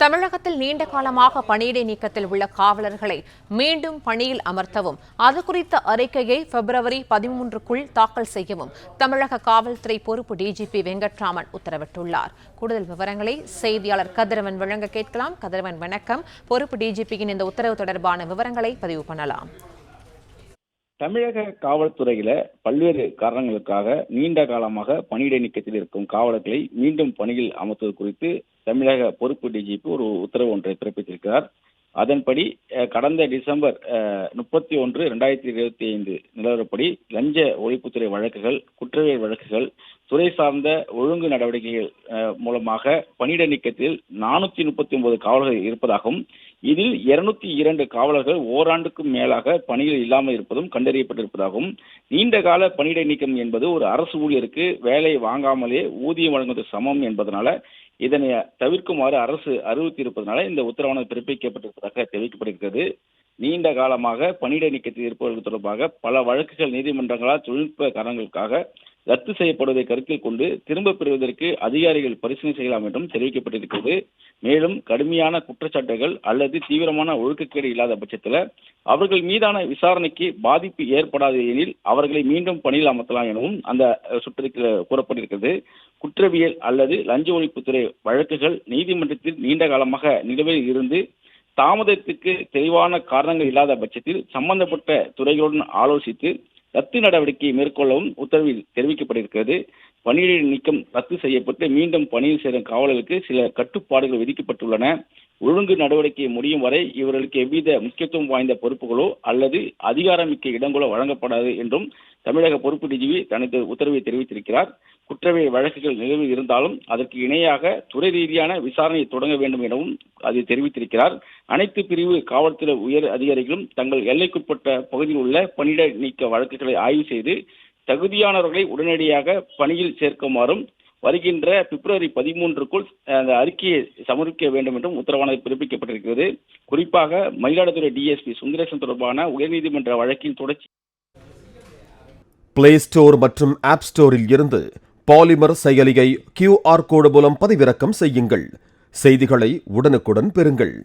தமிழகத்தில் நீண்ட காலமாக பணியிடை நீக்கத்தில் உள்ள காவலர்களை மீண்டும் பணியில் அமர்த்தவும் அது குறித்த அறிக்கையை பிப்ரவரி 13க்குள் தாக்கல் செய்யவும் தமிழக காவல்துறை பொறுப்பு டிஜிபி வெங்கட்ராமன் உத்தரவிட்டுள்ளார். கூடுதல் விவரங்களை செய்தியாளர் கதிரவன் வழங்க கேட்கலாம். கதிரவன், வணக்கம். பொறுப்பு டிஜிபியின் இந்த உத்தரவு தொடர்பான விவரங்களை பதிவு பண்ணலாம். தமிழக காவல்துறையில பல்வேறு காரணங்களுக்காக நீண்ட காலமாக பணியிடை நீக்கத்தில் இருக்கும் காவலர்களை மீண்டும் பணியில் அமர்த்துவது குறித்து தமிழக பொறுப்பு டிஜிபி ஒரு உத்தரவு ஒன்றை பிறப்பித்திருக்கிறார். அதன்படி கடந்த டிசம்பர் 31, 2025 நிலவரப்படி லஞ்ச ஒழிப்புத்துறை வழக்குகள், குற்றவியல் வழக்குகள், துறை சார்ந்த ஒழுங்கு நடவடிக்கைகள் மூலமாக பணியிடை நீக்கத்தில் 439 காவலர்கள் இருப்பதாகவும், இதில் 202 காவலர்கள் ஓராண்டுக்கும் மேலாக பணியில் இல்லாமல் இருப்பதும் கண்டறியப்பட்டிருப்பதாகவும், நீண்ட கால பணியிடை நீக்கம் என்பது ஒரு அரசு ஊழியருக்கு வேலை வாங்காமலே ஊதியம் வழங்குவது சமம் என்பதனால இதனை தவிர்க்குமாறு அரசு அறிவித்திருப்பதனால இந்த உத்தரவானது பிறப்பிக்கப்பட்டிருப்பதாக தெரிவிக்கப்படுகிறது. நீண்ட காலமாக பணியிடை நீக்கத்தில் இருப்பவர்கள் தொடர்பாக பல வழக்குகள் நீதிமன்றங்களால் தொழில்நுட்ப காரணங்களுக்காக ரத்து செய்யப்படுவதை கருத்தில் கொண்டு திரும்ப பெறுவதற்கு அதிகாரிகள் பரிசீலனை செய்யலாம் என்றும் தெரிவிக்கப்பட்டிருக்கிறது. மேலும் கடுமையான குற்றச்சாட்டுகள் அல்லது தீவிரமான ஒழுக்கக்கேடு இல்லாத பட்சத்தில் அவர்கள் மீதான விசாரணைக்கு பாதிப்பு ஏற்படாத எனில் அவர்களை மீண்டும் பணியில் அமர்த்தலாம் எனவும் அந்த சுற்றறிக்கையில் கூறப்பட்டிருக்கிறது. குற்றவியல் அல்லது லஞ்ச ஒழிப்புத்துறை வழக்குகள் நீதிமன்றத்தில் நீண்ட காலமாக நிலுவையில் இருந்து தாமதத்துக்கு தெளிவான காரணங்கள் இல்லாத பட்சத்தில் சம்பந்தப்பட்ட துறைகளுடன் ஆலோசித்து ரத்து நடவடிக்கை மேற்கொள்ளவும் உத்தரவில் தெரிவிக்கப்பட்டிருக்கிறது. பணியிடை நீக்கம் ரத்து செய்யப்பட்டு மீண்டும் பணியில் சேரும் காவலர்களுக்கு சில கட்டுப்பாடுகள் விதிக்கப்பட்டுள்ளன. ஒழுங்கு நடவடிக்கை முடியும் வரை இவர்களுக்கு எவ்வித முக்கியத்துவம் வாய்ந்த பொறுப்புகளோ அல்லது அதிகாரமிக்க இடங்களோ வழங்கப்படாது என்றும் தமிழக பொறுப்பு டிஜிபி தனது உத்தரவை தெரிவித்திருக்கிறார். குற்றவியல் வழக்குகள் நிலுவையில் இருந்தாலும் அதற்கு இணையாக துறை ரீதியான விசாரணையை தொடங்க வேண்டும் எனவும் அதை தெரிவித்திருக்கிறார். அனைத்து பிரிவு காவல்துறை உயர் அதிகாரிகளும் தங்கள் எல்லைக்குட்பட்ட பகுதியில் உள்ள பணியிடை நீக்க வழக்குகளை ஆய்வு செய்து தகுதியானவர்களை உடனடியாக பணியில் சேர்க்குமாறும் வருகின்ற பிப்ரவரி 13க்குள் அந்த அறிக்கையை சமர்ப்பிக்க வேண்டும் என்றும் உத்தரவானது பிறப்பிக்கப்பட்டிருக்கிறது. குறிப்பாக மயிலாடுதுறை டிஎஸ்பி சுந்தரேசன் தொடர்பான உயர்நீதிமன்ற வழக்கின் தொடர்ச்சி. பிளே ஸ்டோர் மற்றும் ஆப் ஸ்டோரில் இருந்து பாலிமர் செயலியை QR கோடு மூலம் பதிவிறக்கம் செய்யுங்கள். செய்திகளை உடனுக்குடன் பெறுங்கள்.